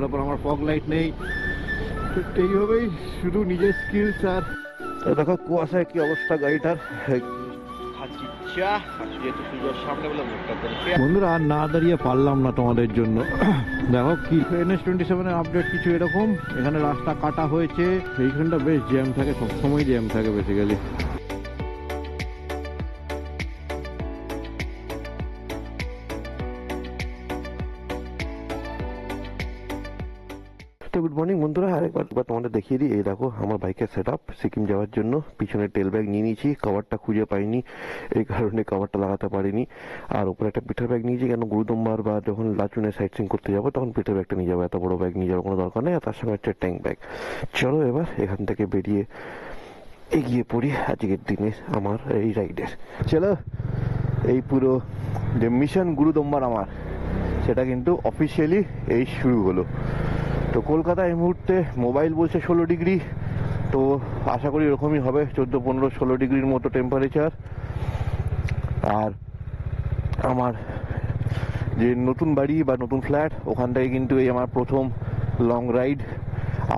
তারপর আমার fog light নেই, এইভাবেই শুধু নিজের স্কিলস। আর দেখো কুয়াশায় কি অবস্থা গাড়িটার। বন্ধুরা আর না দাঁড়িয়ে পারলাম না তোমাদের জন্য। দেখো কি NH27 এর আপডেট কিছু এরকম। এখানে রাস্তা কাটা হয়েছে, এইখানটা বেশ জ্যাম থাকে, সবসময় জ্যাম থাকে বেসিক্যালি। তো গুড মর্নিং বন্ধুরা, আরেকবার তোমাদের দেখিয়ে দিই। এই দেখো আমার বাইকের সেট আপ সিকিম যাওয়ার জন্য। পিছনে টেল ব্যাগ নিয়ে নিয়েছি, কভারটা খুঁজে পাইনি, এই কারণে কভারটা লাগাতে পারিনি। আর উপরে একটা পিঠের ব্যাগ নিয়েছি, কেন গুরুদম্বার বা যখন লাচুনে সাইট সিং করতে যাবো তখন পিঠের ব্যাগটা নিয়ে যাবো, এত বড় ব্যাগ নিয়ে যাওয়ার কোনো দরকার নেই। আর তার সঙ্গে হচ্ছে ট্যাঙ্ক ব্যাগ। চলো এবার এখান থেকে বেরিয়ে এগিয়ে পড়ি আজকের দিনে আমার এই রাইডের। চলো, এই পুরো যে মিশন গুরুদম্বার আমার, সেটা কিন্তু অফিসিয়ালি এই শুরু হলো। তো কলকাতা এই মুহূর্তে মোবাইল বলছে 16 ডিগ্রি, তো আশা করি এরকমই হবে, 14, 15, 16 ডিগ্রির মতো টেম্পারেচার। আর আমার যে নতুন বাড়ি বা নতুন ফ্ল্যাট, ওখান থেকে কিন্তু এই আমার প্রথম লং রাইড।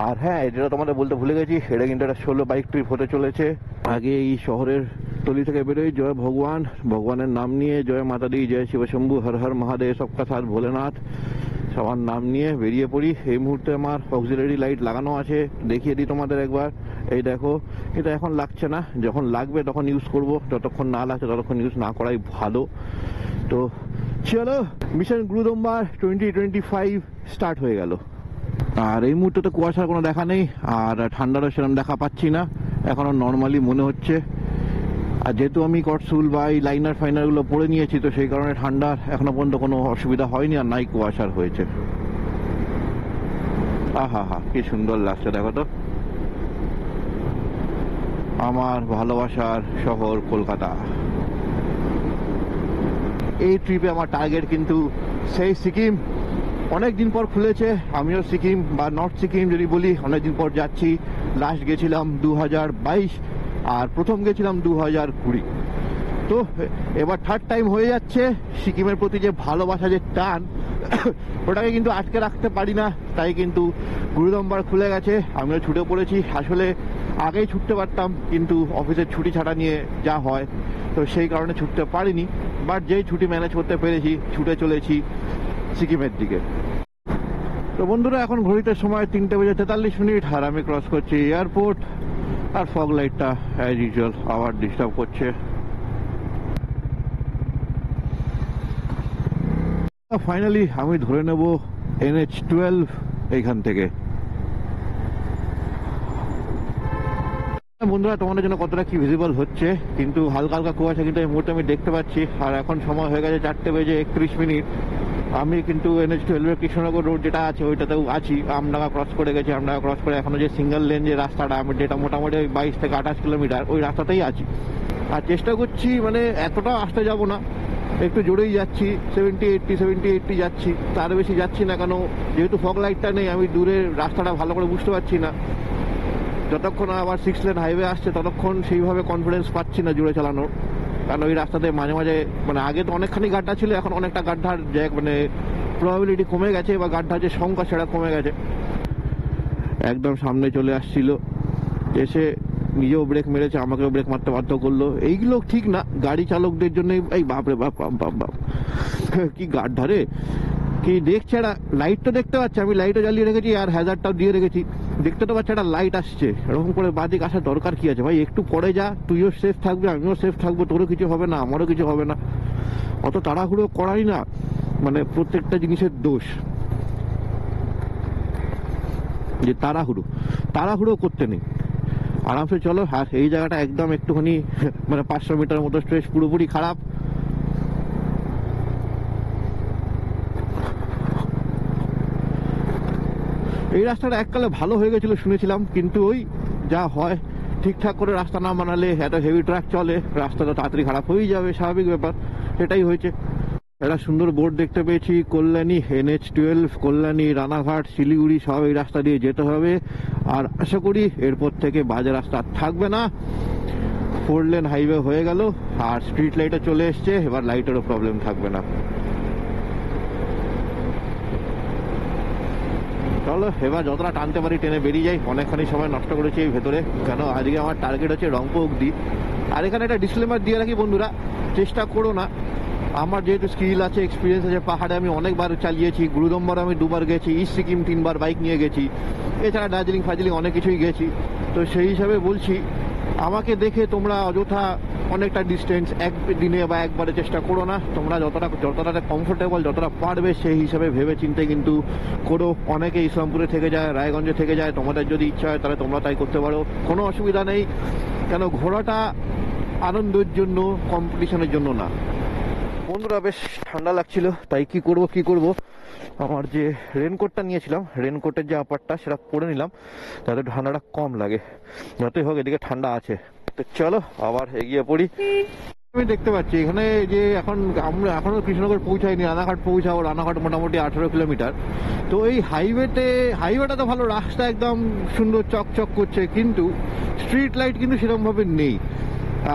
আর হ্যাঁ, যেটা তোমাদের বলতে ভুলে গেছি, এটা কিন্তু একটা সোলো বাইক ট্রিপ হতে চলেছে। আগে এই শহরের টলি থেকে বেরোই, জয় ভগবান, ভগবানের নাম নিয়ে, জয় মাতা দি, জয় শিবশম্ভু, হর হর মহাদেব, সবকা সাথ ভোলেনাথ, সবার নাম নিয়ে বেরিয়ে পড়ি। এই মুহূর্তে আমার অক্সিলারি লাইট লাগানো আছে, দেখিয়ে দিই তোমাদের একবার। এই দেখো, এটা এখন লাগছে না, যখন লাগবে তখন ইউজ করব, যতক্ষণ না লাগছে ততক্ষণ ইউজ না করাই ভালো। তো চলো, মিশন গুরুদম্বার 2025 স্টার্ট হয়ে গেল। আর এই মুহূর্তে তো কুয়াশার কোনো দেখা নেই, আর ঠান্ডারও সেরকম দেখা পাচ্ছি না, এখনো নর্মালি মনে হচ্ছে। আর যেহেতু আমি কটসুল বা এই লাইনার ফাইনার গুলো পরে নিয়েছি, তো সেই কারণে ঠান্ডার এখনো পর্যন্ত কোনো অসুবিধা হয়নি, আর নাই কুয়াশার হয়েছে। আহা হা, কি সুন্দর লাগছে দেখো তো, আমার ভালোবাসার শহর কলকাতা। এই ট্রিপে আমার টার্গেট কিন্তু সেই সিকিম। অনেকদিন পর খুলেছে, আমিও সিকিম বা নর্থ সিকিম যদি বলি, অনেকদিন পর যাচ্ছি। লাস্ট গেছিলাম 2022, আর প্রথম গেছিলাম 2020। তো এবার থার্ড টাইম হয়ে যাচ্ছে। সিকিমের প্রতি যে ভালোবাসা, যে টান, ওটাকে কিন্তু আটকে রাখতে পারি না। তাই কিন্তু গুরুদম্বার খুলে গেছে, আমিও ছুটে পড়েছি। আসলে আগেই ছুটতে পারতাম, কিন্তু অফিসের ছুটি ছাড়া নিয়ে যা হয়, তো সেই কারণে ছুটতে পারিনি। বাট যেই ছুটি ম্যানেজ করতে পেরেছি, ছুটে চলেছি সিকিমের দিকে। তো বন্ধুরা, এখন ঘড়িতে সময় 3:43, আর আমি ক্রস করছি এয়ারপোর্ট। আর ফগ লাইটটা অ্যাজ ইউজুয়াল আবার ডিস্টার্ব করছে। ফাইনালি আমি ধরে নেব NH12 এইখান থেকে। বন্ধুরা, তোমাদের জন্য কতটা কি ভিজিবল হচ্ছে, কিন্তু হালকা হালকা কুয়াশা কিন্তু এই মুহূর্তে আমি দেখতে পাচ্ছি। আর এখন সময় হয়ে গেছে 4:31। আমি কিন্তু NH12 এর কৃষ্ণনগর রোড যেটা আছে ওইটাতেও আছি। আমডাঙ্গা ক্রস করে গেছি, আমডাঙ্গা ক্রস করে এখনো যে সিঙ্গেল লেন যে রাস্তাটা, আমি যেটা মোটামুটি 22 থেকে 28 কিলোমিটার, ওই রাস্তাতেই আছি। আর চেষ্টা করছি, মানে এতটা আসতে যাব না, একটু জোরেই যাচ্ছি, 70-80 যাচ্ছি, তার বেশি যাচ্ছি না। কেন, যেহেতু ফগ লাইটটা নেই, আমি দূরের রাস্তাটা ভালো করে বুঝতে পারছি না। যতক্ষণ আবার 6 লেন হাইওয়ে আসছে, ততক্ষণ সেইভাবে কনফিডেন্স পাচ্ছি না জুড়ে চালানোর। কারণ ওই রাস্তাতে মাঝে মাঝে, মানে আগে তো অনেকখানি গাড্ডা ছিল, এখন অনেকটা গাড্ডার মানে প্রবাবিলিটি কমে গেছে, বা গাড্ডার যে সংখ্যা সেটা কমে গেছে। একদম সামনে চলে আসছিল, এসে নিজেও ব্রেক মেরেছে, আমাকেও ব্রেক মারতে বাধ্য করলো। এইগুলো ঠিক না গাড়ি চালকদের জন্য। এই বাপরে বাপ বাপ বাপ, কি গাড্ডা রে! কি দেখছে, একটা লাইট তো দেখতে পাচ্ছে, আমি লাইটও জ্বালিয়ে রেখেছি আর হ্যাজারটাও দিয়ে রেখেছি। দেখতে তো পাচ্ছে একটা লাইট আসছে, এরকম করে বাদিক আসার দরকার কি আছে ভাই? একটু পরে যা, তুইও সেফ থাকবে, আমিও সেফ থাকবো, তোরও কিছু হবে না, আমারও কিছু হবে না। অত তাড়াহুড়ো করাই না, মানে প্রত্যেকটা জিনিসের দোষ, যে তাড়াহুড়ো করতে নেই, আরামসে চলো। আর এই জায়গাটা একদম একটুখানি মানে 500 মিটার মতো স্ট্রেচ পুরোপুরি খারাপ। এই রাস্তাটা এককালে ভালো হয়ে গেছিল শুনেছিলাম, কিন্তু ওই যা হয়, ঠিকঠাক করে রাস্তা না বানালে, এত হেভি ট্রাক চলে, রাস্তাটা তাড়াতাড়ি খারাপ হয়েই যাবে, স্বাভাবিক ব্যাপার। সেটাই হয়েছে। একটা সুন্দর বোর্ড দেখতে পেয়েছি, কল্যাণী, NH12, কল্যাণী, রানাঘাট, শিলিগুড়ি, সব এই রাস্তা দিয়ে যেতে হবে। আর আশা করি এরপর থেকে বাজে রাস্তা থাকবে না, 4 লেন হাইওয়ে হয়ে গেল, আর স্ট্রিট লাইটও চলে এসছে, এবার লাইটেরও প্রবলেম থাকবে না। চলো এবার যতটা টানতে পারি টেনে বেরিয়ে যাই। অনেকখানি সময় নষ্ট করেছি এই ভেতরে, কেন আজকে আমার টার্গেট হচ্ছে রংপুর অব্দি। আর এখানে একটা ডিসক্লেমার দিয়ে রাখি বন্ধুরা, চেষ্টা করো না, আমার যেহেতু স্কিল আছে, এক্সপিরিয়েন্স আছে, পাহাড়ে আমি অনেকবার চালিয়েছি, গুরুদম্বর আমি 2বার গেছি, ইস্ট সিকিম 3বার বাইক নিয়ে গেছি, এছাড়া দার্জিলিং ফার্জিলিং অনেক কিছুই গেছি। তো সেই হিসাবে বলছি, আমাকে দেখে তোমরা অযথা অনেকটা ডিস্টেন্স এক দিনে বা একবারে চেষ্টা করো না। তোমরা যতটা কমফোর্টেবল, যতটা পারবে সেই হিসাবে ভেবে চিন্তে কিন্তু করো। অনেকে ইসলামপুরে থেকে যায়, রায়গঞ্জে থেকে যায়, তোমাদের যদি ইচ্ছা হয় তাহলে তোমরা তাই করতে পারো, কোনো অসুবিধা নেই। কেন ঘোরাটা আনন্দের জন্য, কম্পিটিশনের জন্য না। বন্ধুরা বেশ ঠান্ডা লাগছিল, তাই কি করব আমার যে রেনকোটটা নিয়েছিলাম, রেনকোটের যে আপারটা সেটা পরে নিলাম যাতে ঠান্ডাটা কম লাগে। যতই হোক এদিকে ঠান্ডা আছে। তো চলো আবার এগিয়ে পড়ি। আমি দেখতে পাচ্ছি এখানে যে আমরা এখনো কৃষ্ণনগর পৌঁছাইনি, রানাঘাট পৌঁছাবো। রানাঘাট মোটামুটি 18 কিলোমিটার। তো এই হাইওয়েটা তো ভালো, রাস্তা একদম সুন্দর চকচক করছে, কিন্তু স্ট্রিট লাইট কিন্তু সেরকম ভাবে নেই।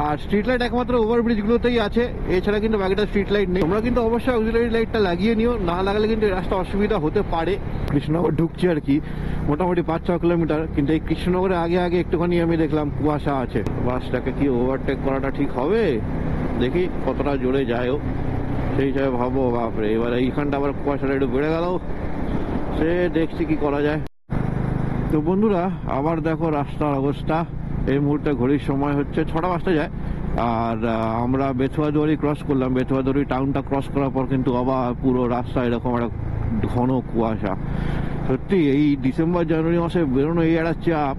আর স্ট্রিট লাইট একমাত্র ওভারব্রিজগুলোতেই আছে, এছাড়া কিন্তু বাকিটা স্ট্রিট লাইট নেই। তোমরা কিন্তু অবশ্যই অক্সিলারি লাইটটা লাগিয়ে নিও, না লাগালে কিন্তু রাস্তা অসুবিধা হতে পারে। কৃষ্ণনগর ঢুকছি আর কি, মোটামুটি 5-6 কিলোমিটার, কিন্তু এই কৃষ্ণনগরে আগে একটুখানি আমি দেখলাম কুয়াশা আছে। বাসটাকে কি ওভারটেক করাটা ঠিক হবে? দেখি কতটা জোরে যায় ও, সেই হিসাবে ভাবো। বাপরে, এবার এইখানটা আবার কুয়াশাটা একটু বেড়ে গেল, সে দেখছি কি করা যায়। তো বন্ধুরা আবার দেখো রাস্তার অবস্থা। এই মুহূর্তে ঘড়ির সময় হচ্ছে 6টা বাজতে যায়, আর আমরা বেথুয়াদুয়ারি ক্রস করলাম। বেথুয়াদুয়ারি টাউনটা ক্রস করার পর কিন্তু আবার পুরো রাস্তা এরকম একটা ঘন কুয়াশা। সত্যি এই ডিসেম্বর জানুয়ারি মাসে বেরোনো এই একটা চাপ,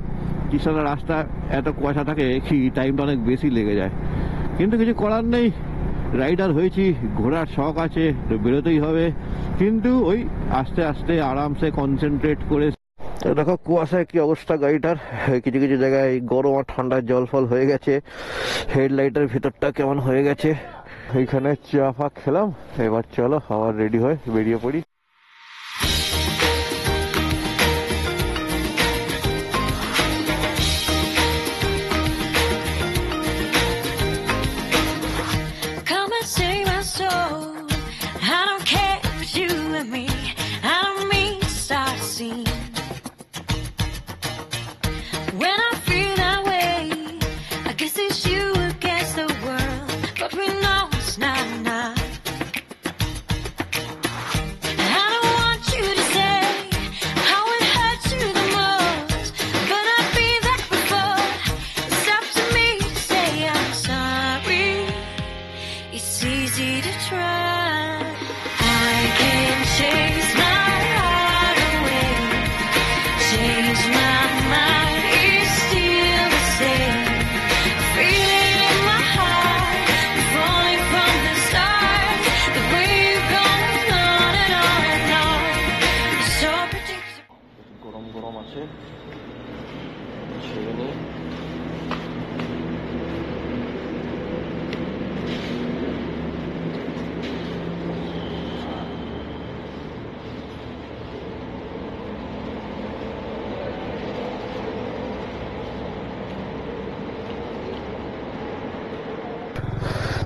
কিসালা রাস্তা এত কুয়াশা থাকে কি টাইমটা অনেক বেশি লেগে যায়, কিন্তু কিছু করার নেই। রাইডার হয়েছি, ঘোরার শখ আছে, বেরোতেই হবে। কিন্তু ওই আস্তে আস্তে আরামসে কনসেন্ট্রেট করে। দেখো কুয়াশায় কি অবস্থা গাড়িটার, কিছু কিছু জায়গায় গরম আর ঠান্ডার জল ফল হয়ে গেছে, হেডলাইটের ভিতরটা কেমন হয়ে গেছে। এইখানে চা ফা খেলাম, এবার চলো আবার রেডি হয়ে বেরিয়ে পড়ি।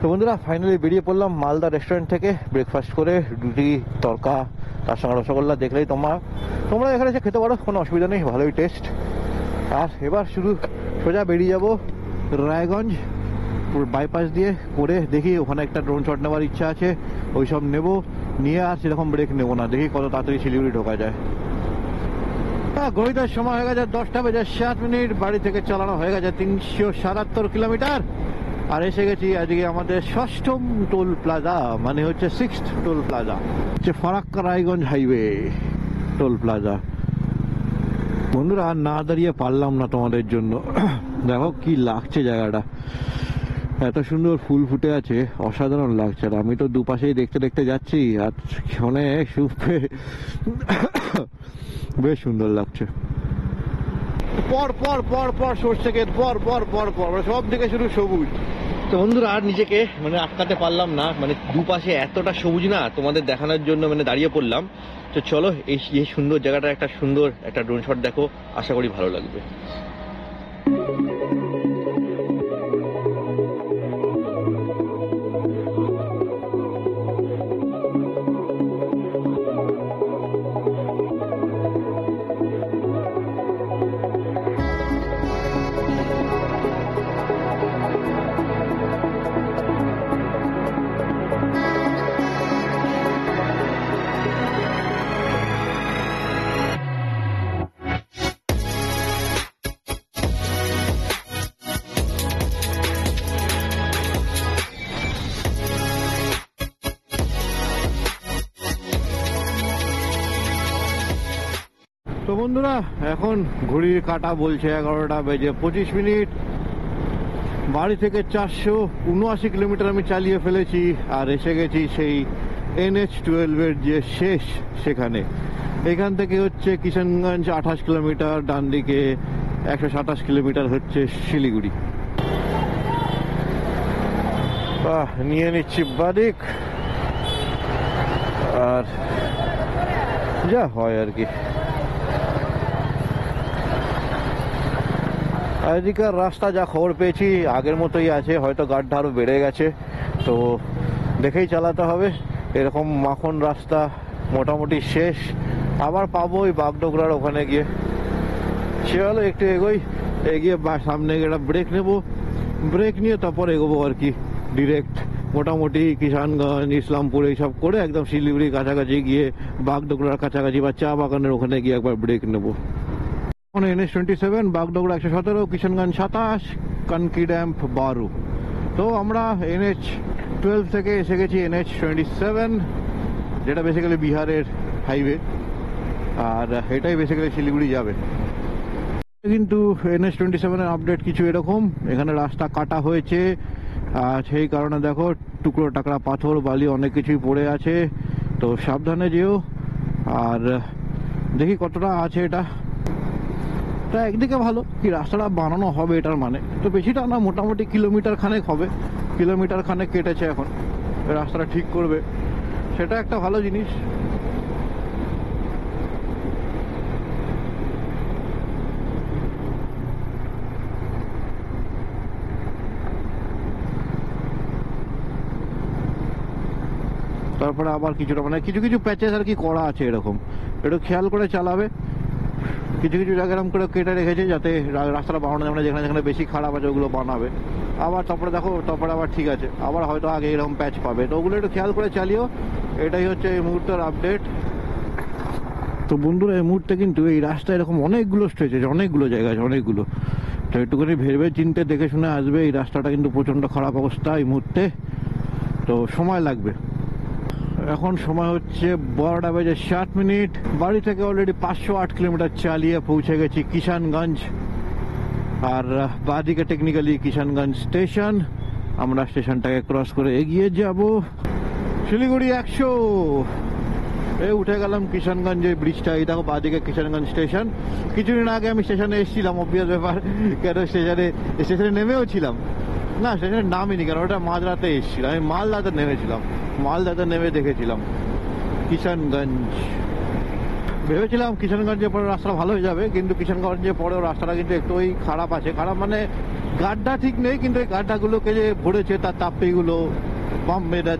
তো বন্ধুরা ফাইনালি বেরিয়ে পড়লাম মালদা রেস্টুরেন্ট থেকে ব্রেকফাস্ট করে। রুটি তরকা তার সঙ্গে রসগোল্লা দেখলেই তোমরা এখানে এসে খেতে পারো, কোনো অসুবিধা নেই, ভালোই টেস্ট। আর এবার শুধু সোজা বেরিয়ে যাব রায়গঞ্জ বাইপাস দিয়ে করে। দেখি ওখানে একটা ড্রোন শট নেওয়ার ইচ্ছা আছে, ওই সব নেবো, নিয়ে আর সেরকম ব্রেক নেবো না। দেখি কত তাড়াতাড়ি শিলিগুড়ি ঢোকা যায়। ঘড়িটার সময় হয়ে গেছে 10:07। বাড়ি থেকে চালানো হয়ে গেছে 377 কিলোমিটার। আর এসে গেছি আজকে আমাদের 6ম টোল প্লাজা, মানে হচ্ছে 6th টোল প্লাজা, হচ্ছে Farakka Raiganj highway toll plaza. বন্ধুরা আর না দাঁড়িয়ে পারলাম না তোমাদের জন্য। দেখো কি লাগছে জায়গাটা, এত সুন্দর ফুল ফুটে আছে, অসাধারণ লাগছে। আর আমি তো দুপাশেই দেখতে দেখতে যাচ্ছি, আর অনেক সুপে বেশ সুন্দর লাগছে। পর পর পর পর সর্ষে ক্ষেত, পর পর পর পর সব দিকে শুধু সবুজ। তো বন্ধুরা আর নিজেকে আটকাতে পারলাম না, দুপাশে এতটা সবুজ না, তোমাদের দেখানোর জন্য দাঁড়িয়ে পড়লাম। তো চলো এই সুন্দর জায়গাটা একটা সুন্দর একটা ড্রোন শট দেখো, আশা করি ভালো লাগবে। তো বন্ধুরা, এখন ঘড়ির কাঁটা বলছে 11টা বেজে 25 মিনিট। বাড়ি থেকে 479 কিলোমিটার আমি চালিয়ে ফেলেছি, আর এসে গেছি সেই NH12 এর যে শেষ সেখানে। এখান থেকে হচ্ছে কিষানগঞ্জ 28 কিলোমিটার, ডান দিকে 127 কিলোমিটার হচ্ছে শিলিগুড়ি। নিয়ে নিচ্ছি বাদিক, আর যা হয় আর কি। এদিকার রাস্তা যা খবর পেয়েছি আগের মতোই আছে, হয়তো গাড্ডা আরও বেড়ে গেছে, তো দেখেই চালাতে হবে। এরকম মাখন রাস্তা মোটামুটি শেষ, আবার পাবো ওই বাগডোগরার ওখানে গিয়ে। চলো একটু এগিয়ে সামনে একটা ব্রেক নেব, ব্রেক নিয়ে তারপর এগোবো আর কি ডিরেক্ট মোটামুটি কিষানগঞ্জ ইসলামপুর এইসব করে একদম শিলিগুড়ির কাছাকাছি গিয়ে বাগডোগরার কাছাকাছি বা চা বাগানের ওখানে গিয়ে একবার ব্রেক নেব। NH27, বাগডোগরা 117, কিষানগঞ্জ 27, কানকি ড্যাম্প 12। তো আমরা NH12 থেকে এসে গেছি NH27, যেটা বেসিক্যালি বিহারের হাইওয়ে, আর এটাই বেসিক্যালি শিলিগুড়ি যাবে। কিন্তু NH27 এর আপডেট কিছু এরকম, এখানে রাস্তা কাটা হয়েছে, আর সেই কারণে দেখো টুকরো টাকরা পাথর বালি অনেক কিছুই পড়ে আছে, তো সাবধানে যেও। আর দেখি কতটা আছে এটা। তা একদিকে ভালো কি রাস্তাটা বানানো হবে, এটার মানে তো বেশিটা না, মোটামুটি কিলোমিটার খানেক হবে, কিলোমিটার খানেক কেটেছে, এখন রাস্তাটা ঠিক করবে, সেটা একটা ভালো জিনিস। তারপরে আবার কিছুটা মানে কিছু কিছু প্যাচেস আর কি করা আছে, এরকম একটু খেয়াল করে চালাবে। কিছু কিছু জায়গা এরকম করে কেটে রেখেছে যাতে রাস্তাটা বানানো যাবে না, যেখানে যেখানে বেশি খারাপ আছে ওগুলো বানাবে। আবার তারপরে দেখো তারপরে আবার ঠিক আছে, আবার হয়তো আগে এরকম প্যাচ পাবে, তো ওগুলো একটু খেয়াল করে চালিও। এটাই হচ্ছে এই মুহূর্তের আপডেট। তো বন্ধুরা, এই মুহূর্তে কিন্তু এই রাস্তা এরকম অনেকগুলো স্ট্রেচ আছে, অনেকগুলো জায়গা আছে, অনেকগুলো, তো একটুখানি ভেবে চিন্তে দেখে শুনে আসবে। এই রাস্তাটা কিন্তু প্রচণ্ড খারাপ অবস্থা এই মুহূর্তে, তো সময় লাগবে। এখন সময় হচ্ছে 12টা বেজে 60 মিনিট। বাড়ি থেকে অলরেডি 508 কিলোমিটার চালিয়ে পৌঁছে গেছি কিষানগঞ্জ, আর বাদিকে টেকনিক্যালি কিষানগঞ্জ স্টেশন। আমরা স্টেশনটাকে ক্রস করে এগিয়ে যাব শিলিগুড়ি 100। উঠে গেলাম কিষানগঞ্জের ব্রিজটা, এই দেখো বাদিকে কিষানগঞ্জ স্টেশন। কিছুদিন আগে আমি স্টেশনে এসেছিলাম, অবভিয়াস ব্যাপার, কেন স্টেশনে নেমেও ছিলাম না, স্টেশনে নামিনি, কারণ ওটা মাঝরাতে এসেছিল, আমি মালদাতে নেমেছিলাম, মালদাতে নেমে দেখেছিলাম কিষানগঞ্জ। ভেবেছিলাম কিষানগঞ্জের পরে রাস্তা ভালো হয়ে যাবে, কিন্তু কিষানগঞ্জের পরেও রাস্তাটা কিন্তু একটু খারাপ আছে। খারাপ মানে গাড্ডা ঠিক নেই, কিন্তু এই গাড্ডাগুলোকে যে ভরেছে তার তাপ্পিগুলো বম মেরা,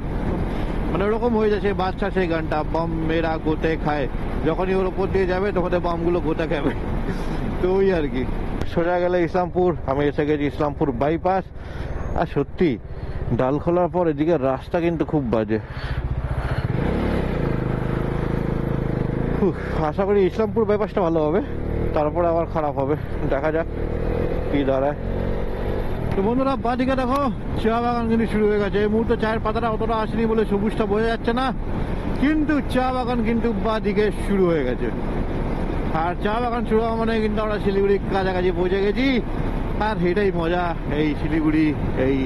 মানে ওরকম হয়ে যাচ্ছে। বাচ্চা সেই গানটা, বম মেরা গোতে খায়, যখনই ওর উপর দিয়ে যাবে তখন বমগুলো গোতে খাবে, তো ওই আর কি। সোজা গেলে ইসলামপুর, আমি এসে গেছি ইসলামপুর বাইপাস। আর সত্যি ডাল খোলার পর এদিকে রাস্তা কিন্তু খুব বাজে। আশা করি ইসলামপুর বাইপাসটা ভালো হবে, তারপরে আবার খারাপ হবে, দেখা যাক কি দাঁড়ায়। তো বন্ধুরা, বাদিকে দেখো চা বাগান কিন্তু শুরু হয়ে গেছে। এই মুহূর্তে চায়ের পাতাটা অতটা আসেনি বলে সবুজটা বোঝা যাচ্ছে না, কিন্তু চা বাগান কিন্তু বাদিকে শুরু হয়ে গেছে। আর চা বাগান শুরু হওয়া মানে কিন্তু আমরা শিলিগুড়ির কাছাকাছি পৌঁছে গেছি। আর এটাই মজা এই শিলিগুড়ি, এই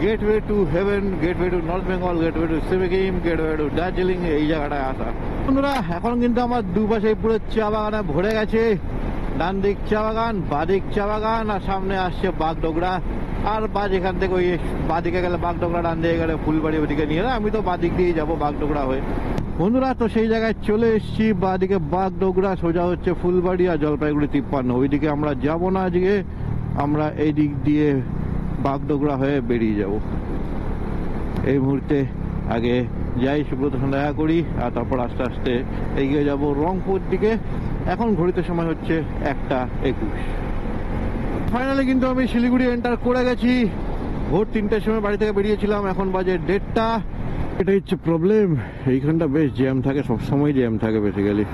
gateway to heaven, gateway to north Bengal, gateway to Sikkim, gateway to Darjeeling, এই জায়গাটায় আসা। বন্ধুরা, এখন কিন্তু আমার দুপাশে পুরো চা বাগানে ভরে গেছে। ডান দিক চা বাগান, বাদিক চা বাগান, আর সামনে আসছে বাগডোগরা। আর এখান থেকে ওই বাদিকে গেলে বাগডোগরা, ডান দিকে গেলে ফুলবাড়ি, ওদিকে নিয়ে না, আমি তো বাদিক দিয়েই যাবো বাগডোগরা হয়ে। বন্ধুরা, তো সেই জায়গায় চলে এসেছি, বাদিকে বাগডোগরা, সোজা হচ্ছে ফুলবাড়ি আর জলপাইগুড়ি 53। ওইদিকে আমরা যাব না আজকে, আমরা এই দিক দিয়ে বাগডোগরা হয়ে বেরিয়ে যাব। এই মুহূর্তে আগে যাই সুব্রত সঙ্গে দেখা করি, আর তারপর আস্তে আস্তে এগিয়ে যাব রংপুর দিকে। এখন ঘড়িতে সময় হচ্ছে 1:21। ফাইনালি কিন্তু আমি শিলিগুড়ি এন্টার করে গেছি। ভোর 3টের সময় বাড়ি থেকে বেরিয়েছিলাম, এখন বাজে 1:30। এটাই হচ্ছে প্রবলেম, এইখানটা বেশ জ্যাম থাকে, সবসময় জ্যাম থাকে বেসিক্যালি।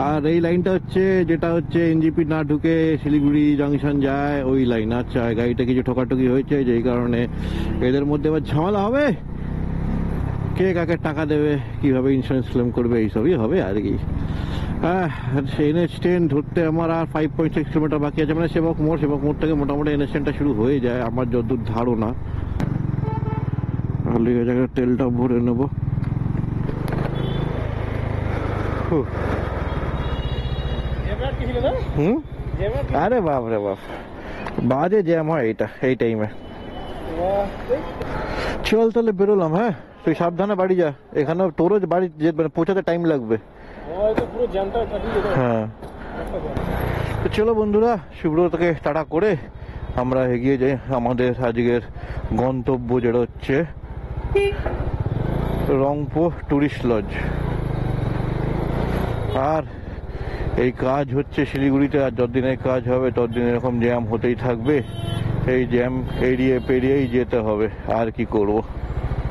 আর এই লাইনটা হচ্ছে যেটা হচ্ছে এনজিপি না ঢুকে শিলিগুড়ি জাংশন যায়, ওই লাইন। আচ্ছা, গাড়িটা কিছু ঠকাঠকি হয়েছে, যেই কারণে এদের মধ্যে আবার ঝামেলা হবে, কে কাকে টাকা দেবে, কিভাবে ইন্স্যুরেন্স ক্লেম করবে, এইসবই হবে আর কি। NH10 ধরতে আমার আর 5.6 কিলোমিটার বাকি আছে, মানে সেবক মোড় থেকে মোটামুটি NH10টা শুরু হয়ে যায় আমার যতদূর ধারণা। তেলটা ভরে নেবো। আরে বাপ রে বাপ, বাজে জ্যাম হয় এই টাইমে। চল তাহলে বেরোলাম। হ্যাঁ, তুই সাবধানে বাড়ি যা, এখানে তোরও বাড়ি মানে পৌঁছাতে টাইম লাগবে। হ্যাঁ, তো চলো বন্ধুরা, সুব্রতকে টাটা করে আমরা এগিয়ে যাই আমাদের আজকের গন্তব্য, যেটা হচ্ছে রংপো টুরিস্ট লজ। আর এই কাজ হচ্ছে শিলিগুড়িতে, আর যতদিন এই কাজ হবে ততদিন এরকম জ্যাম হতেই থাকবে। এই জ্যাম এড়িয়ে পেরিয়েই যেতে হবে, আর কি করব।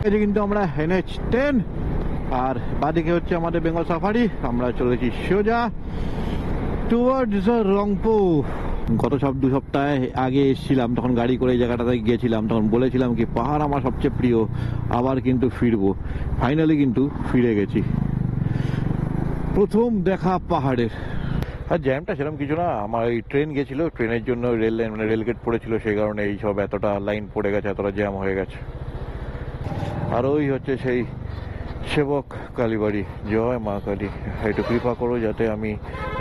এই যে কিন্তু আমরা NH10, আর বাদিকে হচ্ছে আমাদের বেঙ্গল সাফারি। আমরা চলেছি সোজা টুয়ার্ডস রংপো। গত 2 সপ্তাহ আগে এসেছিলাম, তখন গাড়ি করে এই জায়গাটাতে গিয়েছিলাম, তখন বলেছিলাম কি পাহাড় আমার সবচেয়ে প্রিয়, আবার কিন্তু ফিরবো। ফাইনালি কিন্তু ফিরে গেছি, প্রথম দেখা পাহাড়ের। আর জ্যামটা সেরকম কিছু না, আমার এই ট্রেন গেছিল, ট্রেনের জন্য রেল লাইন মানে রেলগেট পড়েছিল, সেই কারণে এই সব এতটা লাইন পড়ে গেছে, এতটা জ্যাম হয়ে গেছে। আর ওই হচ্ছে সেই সেবক কালীবাড়ি। জয় মা কালী, একটু কৃপা করো যাতে আমি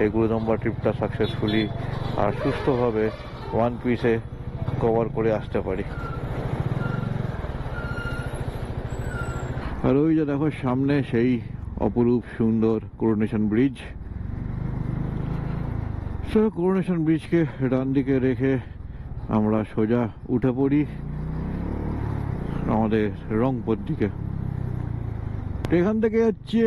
এই গুরুদম্বা ট্রিপটা সাকসেসফুলি আর সুস্থভাবে ওয়ান পিসে কভার করে আসতে পারি। আর ওই যে দেখো সামনে সেই অপরূপ সুন্দর করোনেশন ব্রিজ। করোনেশন ব্রিজকে ডান দিকে রেখে আমরা সোজা উঠে পড়ি আমাদের রংপুর দিকে। এখান থেকে হচ্ছে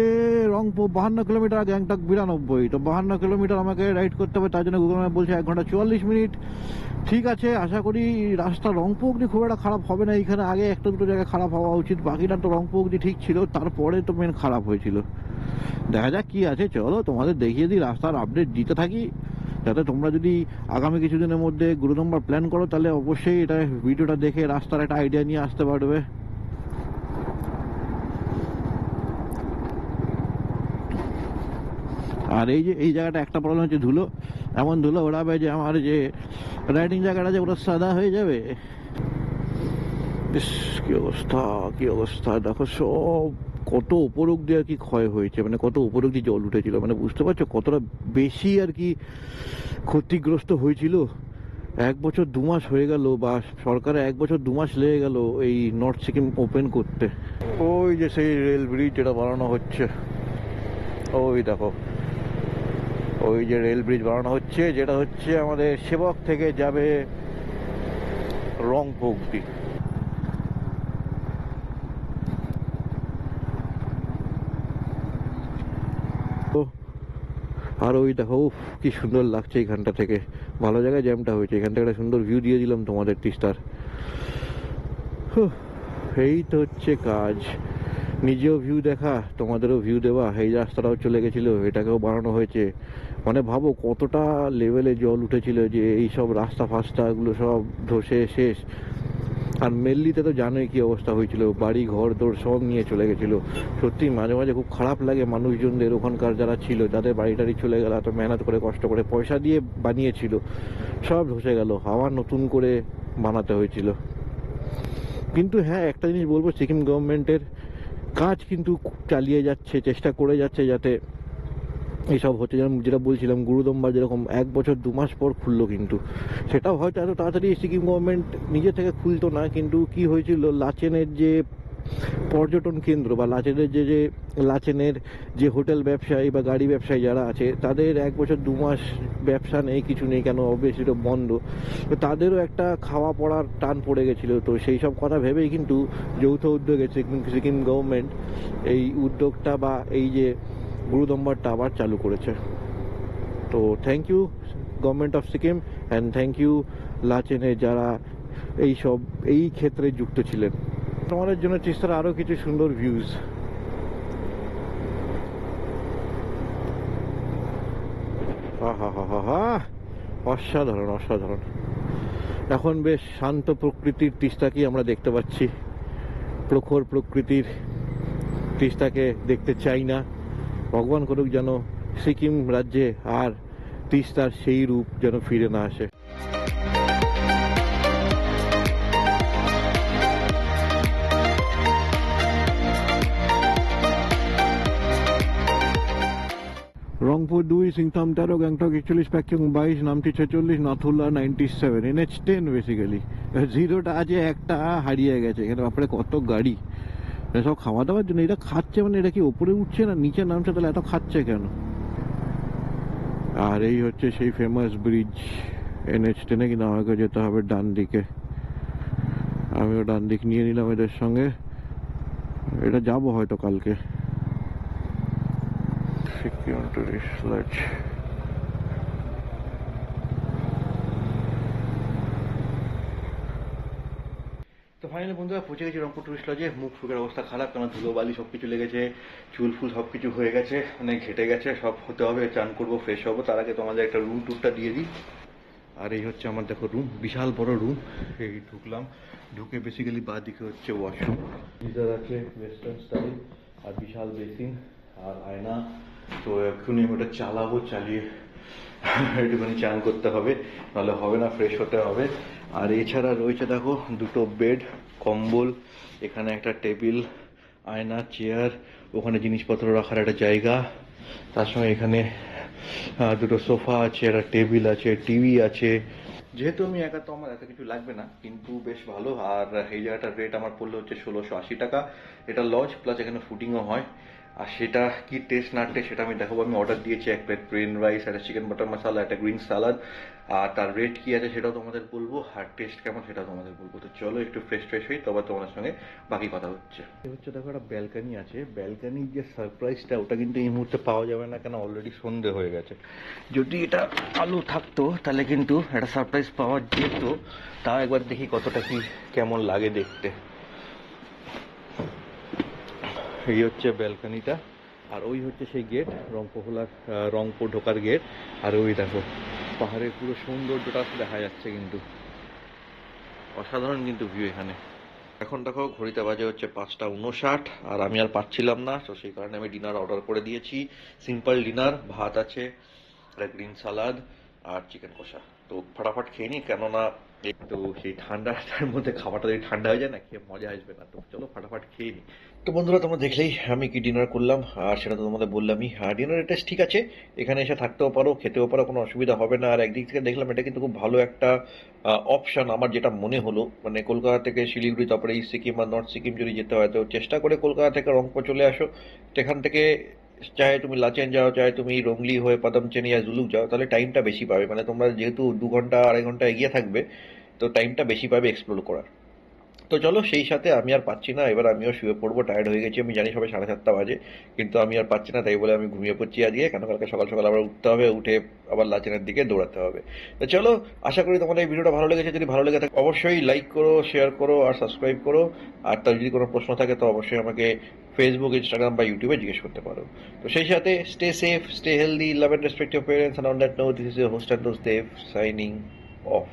রংপুর 52 কিলোমিটার, গ্যাংটক 92। তো 52 কিলোমিটার আমাকে রাইড করতে হবে, তার জন্য গুগল ম্যাপ বলছে 1 ঘন্টা 44 মিনিট। ঠিক আছে, আশা করি রাস্তা রংপুর অব্দি খুব একটা খারাপ হবে না। এখানে আগে 1-2 জায়গায় খারাপ হওয়া উচিত, বাকিটা তো রংপুর অব্দি ঠিক ছিল, তারপরে তো মেন খারাপ হয়েছিল। দেখা যাক কি আছে, চলো তোমাদের দেখিয়ে দিই, রাস্তার আপডেট দিতে থাকি, যাতে তোমরা যদি আগামী কিছুদিনের মধ্যে গুরুদম্বা প্ল্যান করো তাহলে অবশ্যই এটা ভিডিওটা দেখে রাস্তার একটা আইডিয়া নিয়ে আসতে পারবে। আর এই যে এই জায়গাটা একটা প্রবলেম হচ্ছে, ধুলো, এমন ধুলো ওড়াবে যে আমার যে রাইডিং জায়গাটা যে ওটা সাদা হয়ে যাবে। কি অবস্থা, কি অবস্থা দেখো, সব কত উপর অব্দি আর কি ক্ষয় হয়েছে, মানে কত উপর অব্দি জল উঠেছিল, মানে বুঝতে পারছো কতটা বেশি আর কি ক্ষতিগ্রস্ত হয়েছিল। 1 বছর 2 মাস হয়ে গেল, বা সরকারের 1 বছর 2 মাস লেগে গেল এই নর্থ সিকিম ওপেন করতে। ওই যে সেই রেল ব্রিজ যেটা বানানো হচ্ছে, ওই দেখো ওই যে রেল ব্রিজ বানানো হচ্ছে, যেটা হচ্ছে আমাদের সেবক থেকে যাবে রংপো অব্দি। আর ওই দেখো কি সুন্দর লাগছে এখানটা থেকে, ভালো জায়গায় জ্যামটা হয়েছে, এখান থেকে একটা সুন্দর ভিউ দিয়ে দিলাম তোমাদের তিস্তার। এই তো হচ্ছে কাজ, নিজেও ভিউ দেখা, তোমাদেরও ভিউ দেওয়া। এই রাস্তাটাও চলে গেছিল, এটাকেও বানানো হয়েছে। মানে ভাবো কতটা লেভেলে জল উঠেছিল, যে এই সব রাস্তা ফাস্তাগুলো সব ধসে শেষ। আর মেনলিতে তো জানোই কি অবস্থা হয়েছিল, বাড়ি ঘর দৌড় সব নিয়ে চলে গেছিলো। সত্যি মাঝে মাঝে খুব খারাপ লাগে মানুষজনদের, ওখানকার যারা ছিল, যাদের বাড়ি টাড়ি চলে গেল, এত মেহনত করে কষ্ট করে পয়সা দিয়ে বানিয়েছিল, সব ধসে গেল, আবার নতুন করে বানাতে হয়েছিল। কিন্তু হ্যাঁ, একটা জিনিস বলবো, সিকিম গভর্নমেন্টের কাজ কিন্তু চালিয়ে যাচ্ছে, চেষ্টা করে যাচ্ছে যাতে এইসব হচ্ছে। যেটা বলছিলাম, গুরুদম্বা যেরকম 1 বছর 2 মাস পর খুললো, কিন্তু সেটাও হয়তো এত তাড়াতাড়ি সিকিম গভর্নমেন্ট নিজে থেকে খুলতো না। কিন্তু কি হয়েছিল, লাচেনের যে পর্যটন কেন্দ্র বা লাচেনের যে হোটেল ব্যবসায়ী বা গাড়ি ব্যবসায়ী যারা আছে, তাদের 1 বছর 2 মাস ব্যবসা নেই, কিছু নেই, কেন অবভিয়াসলি তো বন্ধ। তো তাদেরও একটা খাওয়া পড়ার টান পড়ে গেছিলো। তো সেই সব কথা ভেবেই কিন্তু যৌথ উদ্যোগে সিকিম গভর্নমেন্ট এই উদ্যোগটা বা এই যে গুরুদম্বারটা আবার চালু করেছে। তো thank you government of Sikkim, and thank you লাচেনে যারা এই ক্ষেত্রে যুক্ত ছিলেন। তোমাদের জন্য তিস্তার আরো কিছু সুন্দর ভিউজ। অসাধারণ অসাধারণ। এখন বেশ শান্ত প্রকৃতির তিস্তাকে আমরা দেখতে পাচ্ছি, প্রখর প্রকৃতির তিস্তাকে দেখতে চাই না। ভগবান করুক যেন সিকিম রাজ্যে আর তিস্তার সেই রূপ যেন ফিরে না আসে। রংপুর 2, সিংথাম 13, গ্যাংটক 41, প্যাকচং 22, নামটি 46, নাথুলা 97, NH 10 বেসিক্যালি। জিরোটা আছে, একটা হারিয়ে গেছে। এখানে ব্যাপারে কত গাড়ি, এটা সব খাওয়া দাওয়ার জন্য। এটা খাচ্ছে মানে এটা কি ওপরে উঠছে না নিচে নামছে? তাহলে এত খাচ্ছে কেন? আর এই হচ্ছে সেই ফেমাস ব্রিজ NH 10, কিন্তু আমাকে যেতে হবে ডান দিকে। আমিও ডান দিক নিয়ে নিলাম এদের সঙ্গে। এটা যাবো হয়তো কালকে। Sikkim tourist lodge. তো ফাইনালি বন্ধুরা পৌঁছে গেছি রংপুর টুরিস্ট লজে। মুখ ফুকের অবস্থা খারাপ, কারণ ধুলোবালি সবকিছু লেগেছে, চুল ফুল সবকিছু হয়ে গেছে, মানে ঘেটে গেছে। সব হতে হবে, চান করবো, ফ্রেশ হবো। তার আগে তোমাদের একটা রুম ট্যুরটা দিয়ে দিই। আর এই হচ্ছে আমার দেখো রুম, বিশাল বড় রুম। এই ঢুকলাম, ঢুকে বেসিক্যালি বাঁ দিকে হচ্ছে ওয়াশরুম, গিজার আছে ওয়েস্টার্ন স্টাইল, আর বিশাল বেসিন আর আয়না। তো এক্ষুনি আমি ওটা চালাবো, চালিয়ে একটুখানি চান করতে হবে, নাহলে হবে না, ফ্রেশ হতে হবে। আর এছাড়া রয়েছে দেখো দুটো বেড, কম্বল, এখানে একটা টেবিল, আয়না, চেয়ার, ওখানে জিনিসপত্র রাখার একটা জায়গা, তার সঙ্গে এখানে দুটো সোফা আছে, একটা টেবিল আছে, টিভি আছে। যেহেতু আমি একা তো আমার এত কিছু লাগবে না, কিন্তু বেশ ভালো। আর এই জায়গাটার রেট আমার পড়লো হচ্ছে 1680 টাকা। এটা লজ প্লাস এখানে ফুডিংও হয়। আর সেটা কি টেস্ট না টেস্ট সেটা আমি দেখাবো। আমি অর্ডার দিয়েছি এক প্লেট প্লেন রাইস, একটা চিকেন বাটার মশলা, একটা গ্রিন সালাদ। আর তার রেট কি আছে সেটাও তোমাদের বলবো, আর টেস্ট কেমন সেটাও তোমাদের বলবো। তো চলো একটু ফ্রেশ ফ্রেশ হই, তবে তোমাদের সঙ্গে বাকি কথা হচ্ছে। হচ্ছে দেখো একটা ব্যালকানি আছে, ব্যালকানির যে সারপ্রাইজটা ওটা কিন্তু এই মুহূর্তে পাওয়া যাবে না, কেন অলরেডি সন্ধে হয়ে গেছে। যদি এটা আলো থাকতো তাহলে কিন্তু একটা সারপ্রাইজ পাওয়া যেত। তাও একবার দেখি কতটা কি কেমন লাগে দেখতে। এই হচ্ছে ব্যালকানিটা, আর ওই হচ্ছে সেই গেট, রংপুর ঢোকার গেট। আর ওই দেখো পাহাড়ের পুরো সৌন্দর্যটা দেখা যাচ্ছে, কিন্তু অসাধারণ কিন্তু ভিউ এখানে। এখন দেখো ঘড়িতে বাজে হচ্ছে 5টা 59, আর আমি আর পাচ্ছিলাম না, তো সেই কারণে আমি ডিনার অর্ডার করে দিয়েছি। সিম্পল ডিনার, ভাত আছে, একটা গ্রিন সালাদ আর চিকেন কষা। তো ফটাফট খেয়ে নিই, কেননা তো সেই ঠান্ডাটার মধ্যে খাবারটা যদি ঠান্ডা হয়ে যায় না, খেয়ে মজা আসবে না। তো চলো ফটাফট খেয়ে নিই। তো বন্ধুরা তোমরা দেখলেই আমি কি ডিনার করলাম, আর সেটা তো তোমাদের বললামই। আর ডিনারের টেস্ট ঠিক আছে, এখানে এসে থাকতেও পারো, খেতেও পারো, কোনো অসুবিধা হবে না। আর একদিক থেকে দেখলাম এটা কিন্তু খুব ভালো একটা অপশন আমার যেটা মনে হলো। মানে কলকাতা থেকে শিলিগুড়ি, তারপরে ইস্ট সিকিম বা নর্থ সিকিম যদি যেতে হয়, তো চেষ্টা করে কলকাতা থেকে রংপুর চলে আসো। সেখান থেকে চাहे তুমি লাচেন যাও, চাहे তুমি রংলি হয়ে পদমচেনি या জুলুক যাও, তাহলে টাইমটা বেশি পাবে। মানে তোমরা যেহেতু 2 ঘন্টা 2.5 ঘন্টা এগিয়ে থাকবে, তো টাইমটা বেশি পাবে এক্সপ্লোর করার। তো চলো সেই সাথে আমি আর পাচ্ছি না, এবার আমিও শুয়ে পড়বো, টায়ার্ড হয়ে গেছি। আমি জানি সবাই 7:30 বাজে, কিন্তু আমি আর পাচ্ছি না, তাই বলে আমি ঘুমিয়ে পড়ছি আজকে, কেন কালকে সকাল সকাল আবার উঠতে হবে, উঠে আবার লাচেনের দিকে দৌড়াতে হবে। তো চলো, আশা করি তোমাদের এই ভিডিওটা ভালো লেগেছে। যদি ভালো লেগে থাকে অবশ্যই লাইক করো, শেয়ার করো আর সাবস্ক্রাইব করো। আর তার যদি কোনো প্রশ্ন থাকে তো অবশ্যই আমাকে ফেসবুক, ইনস্টাগ্রাম বা ইউটিউবে জিজ্ঞেস করতে পারো। তো সেই সাথে stay safe, stay healthy, love and respect your parents, and on that note, this is your host and host Dev signing off.